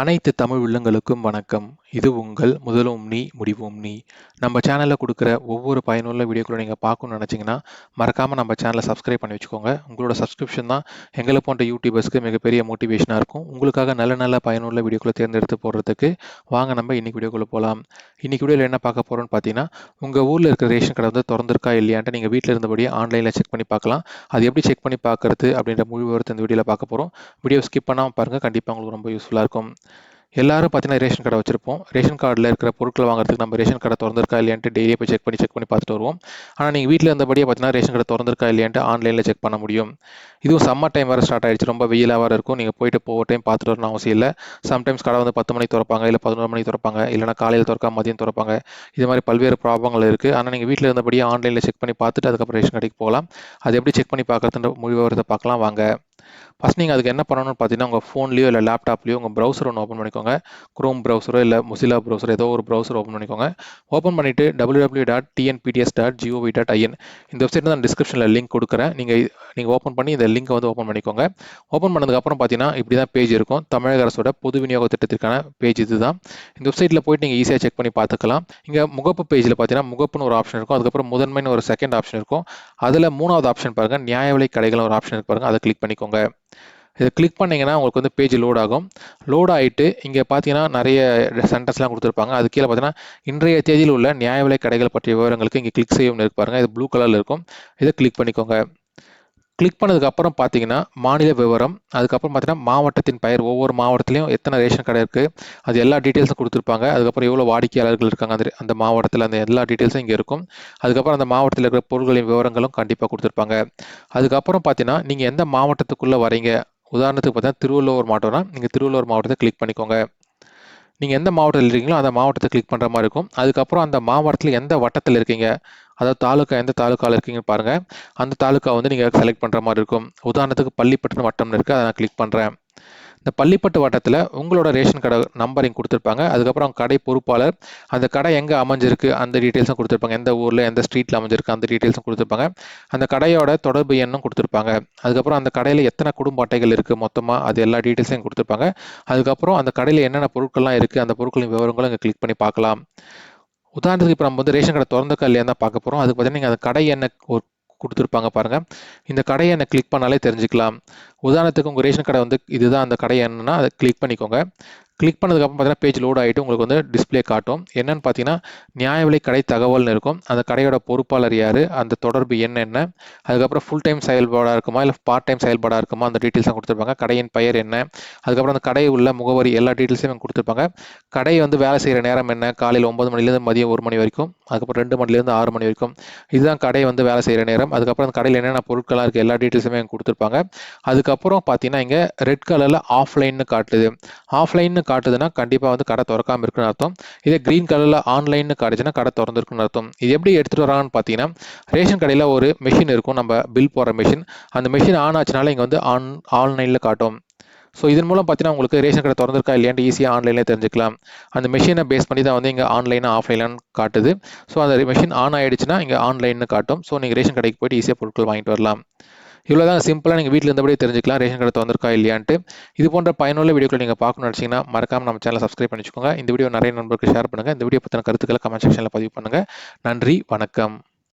அனைத்து தமிழ் உள்ளங்களுக்கும் வணக்கம். இது உங்கள் முதலும் நீ முடிவும் நீ. நம்ம சேனல்ல குடுக்குற ஒவ்வொரு பயனுள்ள வீடியோக்களும் நீங்க பார்க்கணும்னு நினைச்சீங்கன்னா, மறக்காம நம்ம சேனல சப்ஸ்கிரைப் பண்ணி வச்சுக்கோங்க. உங்களோட சப்ஸ்கிரிப்ஷன் தான் எங்கள போன்ற யூடியூபர்ஸ்க்கு மிகப்பெரிய மோட்டிவேஷனா இருக்கும். உங்களுக்காக நல்ல நல்ல பயனுள்ள வீடியோக்கள தேர்ந்தெடுத்து போடுறதுக்கு, வாங்க நம்ம இன்னைக்கு வீடியோக்குள்ள போலாம். இன்னைக்கு வீடியோல என்ன பார்க்க போறோம்னு பார்த்தீங்கன்னா, உங்க ஊர்ல இருக்கிற ரேஷன் கடை வந்து தொறந்திருக்கா இல்லையான்ட்டு நீங்க வீட்ல இருந்தபடியே ஆன்லைன்ல செக் பண்ணி பார்க்கலாம். அது எப்படி செக் பண்ணி பார்க்கறது அப்படின்ற முழு விவரத்த இந்த வீடியோல பார்க்க போறோம். வீடியோ ஸ்கிப் பண்ணாம பாருங்க. கண்டிப்பா உங்களுக்கு ரொம்ப யூஸ்ஃபுல்லா இருக்கும். எல்லாரும் பார்த்தீங்கன்னா ரேஷன் கடை வச்சிருப்போம். ரேஷன் கார்டில் இருக்கிற பொருட்கள் வாங்குறதுக்கு நம்ம ரேஷன் கடை திறந்திருக்கா இல்லையான்ட்டு டெய்லியே போய் செக் பண்ணி பார்த்துட்டு வருவோம். ஆனால் நீங்கள் வீட்டில் இருந்தபடியே பார்த்தீங்கன்னா ரேஷன் கடை திறந்திருக்கா இல்லையான்ட்டு ஆன்லைனில் செக் பண்ண முடியும். இதுவும் சம்மர் டைம் வேறு ஸ்டார்ட் ஆயிடுச்சு. ரொம்ப வெயிலாக வேறு இருக்கும். நீங்கள் போயிட்டு ஒவ்வொரு டைம் பார்த்துட்டு வரணும் அவசியம் இல்லை. சம்டைம்ஸ் கடை வந்து 10 மணிக்கு திறப்பாங்க, இல்லை 11 மணிக்கு திறப்பாங்க, இல்லைனா காலையில் திறக்காம மதியம் திறப்பாங்க. இது மாதிரி பல்வேறு ப்ராப்ளங்கள் இருக்குது. ஆனால் நீங்கள் வீட்டில் இருந்தபடியே ஆன்லைனில் செக் பண்ணி பார்த்துட்டு அதுக்கப்புறம் ரேஷன் கடைக்கு போகலாம். அது எப்படி செக் பண்ணி பார்க்குறதுன்ற முழு விவரத்தை பார்க்கலாம் வாங்க. ஃபஸ்ட் நீங்கள் அதுக்கு என்ன பண்ணணும்னு பார்த்தீங்கன்னா, உங்கள் ஃபோன்லேயோ இல்லை லேப்டாப்லேயோ உங்கள் ப்ரௌசர் ஒன்று ஓப்பன் பண்ணிக்கோங்க. குரோம் ப்ரௌசரோ இல்லை மொசில்லா ப்ரௌசர் ஏதோ ஒரு ப்ரௌசர் ஓப்பன் பண்ணிக்கோங்க. ஓப்பன் பண்ணிவிட்டு www.tnpts.gov.in இந்த வெப்சைட் நான் டிஸ்கிரிப்ஷனில் லிங்க் கொடுக்குறேன். நீங்கள் ஓப்பன் பண்ணி இந்த லிங்கை வந்து ஓப்பன் பண்ணிக்கோங்க. ஓப்பன் பண்ணதுக்கப்புறம் பார்த்தீங்கன்னா இப்படி தான் பேஜ் இருக்கும். தமிழக அரசோட பொது விநியோக திட்டத்திற்கான பேஜ் இது தான். இந்த வெப்சைட்டில் போயிட்டு நீங்கள் ஈஸியாக செக் பண்ணி பார்த்துக்கலாம். இங்கே முகப்பு பேஜில் பார்த்தீங்கன்னா முகப்புன்னு ஒரு ஆப்ஷன் இருக்கும். அதுக்கப்புறம் முதன்மைன்னு ஒரு செகண்ட் ஆப்ஷன் இருக்கும். அதில் மூணாவது ஆப்ஷன் பாருங்கள், நியாய விலை கடைகள் ஒரு ஆப்ஷன் இருக்கு பாருங்கள், அதை கிளிக் பண்ணிக்கோங்க. இதை கிளிக் பண்ணிங்கன்னா உங்களுக்கு வந்து பேஜ் லோட் ஆகும். லோட் ஆகிட்டு இங்கே பார்த்தீங்கன்னா நிறைய சென்டென்ஸ்லாம் கொடுத்துருப்பாங்க. அது கீழே பார்த்தீங்கன்னா இன்றைய தேதியில் உள்ள நியாய விலை கடைகள் பற்றிய விவரங்களுக்கு இங்கே கிளிக் செய்யும் இருக்கு பாருங்கள். இது ப்ளூ கலரில் இருக்கும். இதை கிளிக் பண்ணிக்கோங்க. கிளிக் பண்ணதுக்கப்புறம் பார்த்தீங்கன்னா மாநில விவரம், அதுக்கப்புறம் பார்த்தீங்கன்னா மாவட்டத்தின் பெயர், ஒவ்வொரு மாவட்டத்திலையும் எத்தனை ரேஷன் கடை இருக்குது அது எல்லா டீட்டெயில்ஸும் கொடுத்துருப்பாங்க. அதுக்கப்புறம் எவ்வளோ வாடிக்கையாளர்கள் இருக்காங்க அந்த மாவட்டத்தில், அந்த எல்லா டீட்டெயில்ஸும் இங்கே இருக்கும். அதுக்கப்புறம் அந்த மாவட்டத்தில் இருக்கிற பொருட்களின் விவரங்களும் கண்டிப்பாக கொடுத்துருப்பாங்க. அதுக்கப்புறம் பார்த்தீங்கன்னா நீங்கள் எந்த மாவட்டத்துக்குள்ளே வரீங்க, உதாரணத்துக்கு பார்த்தீங்கன்னா திருவள்ளூர் மாவட்டம்னா நீங்கள் திருவள்ளூர் மாவட்டத்தை கிளிக் பண்ணிக்கோங்க. நீங்கள் எந்த மாவட்டத்தில் இருக்கீங்களோ அந்த மாவட்டத்தை கிளிக் பண்ணுற மாதிரி இருக்கும். அதுக்கப்புறம் அந்த மாவட்டத்தில் எந்த வட்டத்தில் இருக்கீங்க, அதாவது தாலுக்கா எந்த தாலுக்காவில் இருக்கீங்கன்னு பாருங்கள். அந்த தாலுக்கா வந்து நீங்கள் செலக்ட் பண்ணுற மாதிரி இருக்கும். உதாரணத்துக்கு பள்ளிப்பட்டினம் வட்டம்னு இருக்குது, அதை நான் கிளிக் பண்ணுறேன். இந்த பள்ளிப்பட்டு வட்டத்தில் உங்களோட ரேஷன் கடை நம்பர் இங்கே கொடுத்துருப்பாங்க. அதுக்கப்புறம் கடை பொறுப்பாளர், அந்த கடை எங்கே அமைஞ்சிருக்கு அந்த டீட்டெயில்ஸும் கொடுத்துருப்பாங்க. எந்த ஊரில் எந்த ஸ்ட்ரீட்டில் அமைஞ்சிருக்கு அந்த டீட்டெயில்ஸும் கொடுத்துருப்பாங்க. அந்த கடையோட தொடர்பு எண்ணும் கொடுத்துருப்பாங்க. அதுக்கப்புறம் அந்த கடையில் எத்தனை குடும்ப அட்டைகள் இருக்குது மொத்தமாக அது எல்லா டீட்டெயில்ஸையும் கொடுத்துருப்பாங்க. அதுக்கப்புறம் அந்த கடையில் என்னென்ன பொருட்கள்லாம் இருக்குது அந்த பொருட்களின் விவரங்களும் இங்கே கிளிக் பண்ணி பார்க்கலாம். உதாரணத்துக்கு இப்போ நம்ம வந்து ரேஷன் கடை திறந்துக்கா இல்லையா தான் பார்க்க போகிறோம். அதுக்கு பார்த்தீங்கன்னா நீங்கள் அந்த கடை எண்ணை கொடுத்துருப்பாங்க பாருங்கள். இந்த கடையை என்ன கிளிக் பண்ணாலே தெரிஞ்சுக்கலாம். உதாரணத்துக்கு உங்கள் ரேஷன் கடை வந்து இதுதான் அந்த கடை என்னன்னா அதை கிளிக் பண்ணிக்கோங்க. கிளிக் பண்ணதுக்கப்புறம் பார்த்தீங்கன்னா பேஜ் லோட் ஆகிட்டு உங்களுக்கு வந்து டிஸ்பிளே காட்டும். என்னன்னு பார்த்தீங்கன்னா நியாய விலை கடை தகவல்னு இருக்கும். அந்த கடையோட பொறுப்பாளர் யார், அந்த தொடர்பு எண் என்ன, அதுக்கப்புறம் ஃபுல் டைம் செயல்பாடாக இருக்குமா இல்லை பார்ட் டைம் செயல்பாடாக இருக்குமா அந்த டீட்டெயில்ஸும் கொடுத்துருப்பாங்க. கடையின் பெயர் என்ன, அதுக்கப்புறம் அந்த கடை உள்ள முகவரி எல்லா டீட்டெயில்ஸையும் கொடுத்துருப்பாங்க. கடை வந்து வேலை செய்கிற நேரம் என்ன, காலையில் 9 மணிலேருந்து மதியம் 1 மணி வரைக்கும், அதுக்கப்புறம் 2 மணிலேருந்து 6 மணி வரைக்கும். இதுதான் கடை வந்து வேலை செய்கிற நேரம். அதுக்கப்புறம் அந்த கடையில் என்னென்ன பொருட்கள்லாம் இருக்குது எல்லா டீட்டெயில்ஸுமே கொடுத்துருப்பாங்க. அதுக்கப்புறம் பார்த்தீங்கன்னா இங்கே ரெட் கலரில் ஆஃப்லைன்னு காட்டுது. ஆஃப்லைன்னு காட்டுதுன்னா கண்டிப்பாக வந்து கடை திறக்காமல் இருக்குன்னு அர்த்தம். இதே கிரீன் கலரில் ஆன்லைன்னு காட்டுச்சுன்னா கடை திறந்துருக்குன்னு அர்த்தம். இது எப்படி எடுத்துகிட்டு வராங்கன்னு பார்த்தீங்கன்னா ரேஷன் கடையில் ஒரு மெஷின் இருக்கும், நம்ம பில் போடுற மெஷின். அந்த மெஷின் ஆன் ஆச்சுனால இங்கே வந்து ஆன்லைனில் காட்டும். ஸோ இதன் மூலம் பார்த்தீங்கன்னா உங்களுக்கு ரேஷன் கடை திறந்திருக்கா இல்லையான்ட்டு ஈஸியாக ஆன்லைனில் தெரிஞ்சுக்கலாம். அந்த மெஷினை பேஸ் பண்ணி தான் வந்து இங்கே ஆன்லைனாக ஆஃப்லைனான்னு காட்டுது. ஸோ அந்த மெஷின் ஆன் ஆகிடுச்சுன்னா இங்கே ஆன்லைன்னு காட்டும். ஸோ நீங்கள் ரேஷன் கடைக்கு போய்ட்டு ஈஸியாக பொருட்கள் வாங்கிட்டு வரலாம். இவ்வளோதான் சிம்பிளாக நீங்கள் வீட்டில் இருந்தபடியே தெரிஞ்சுக்கலாம் ரேஷன் கடை திறந்திருக்கா இல்லையான்ட்டு. இது போன்ற பயனுள்ள வீடியோக்களை நீங்கள் பார்க்கணும்னு நினச்சிங்கன்னா மறக்காம நம்ம சேனலை சப்ஸ்கிரைப் பண்ணி வச்சுக்கோங்க. இந்த வீடியோ நிறைய நண்பர்களுக்கு ஷேர் பண்ணுங்கள். இந்த வீடியோ பற்றின கருத்துக்களை கமெண்ட் செக்ஷனில் பதிவு பண்ணுங்கள். நன்றி, வணக்கம்.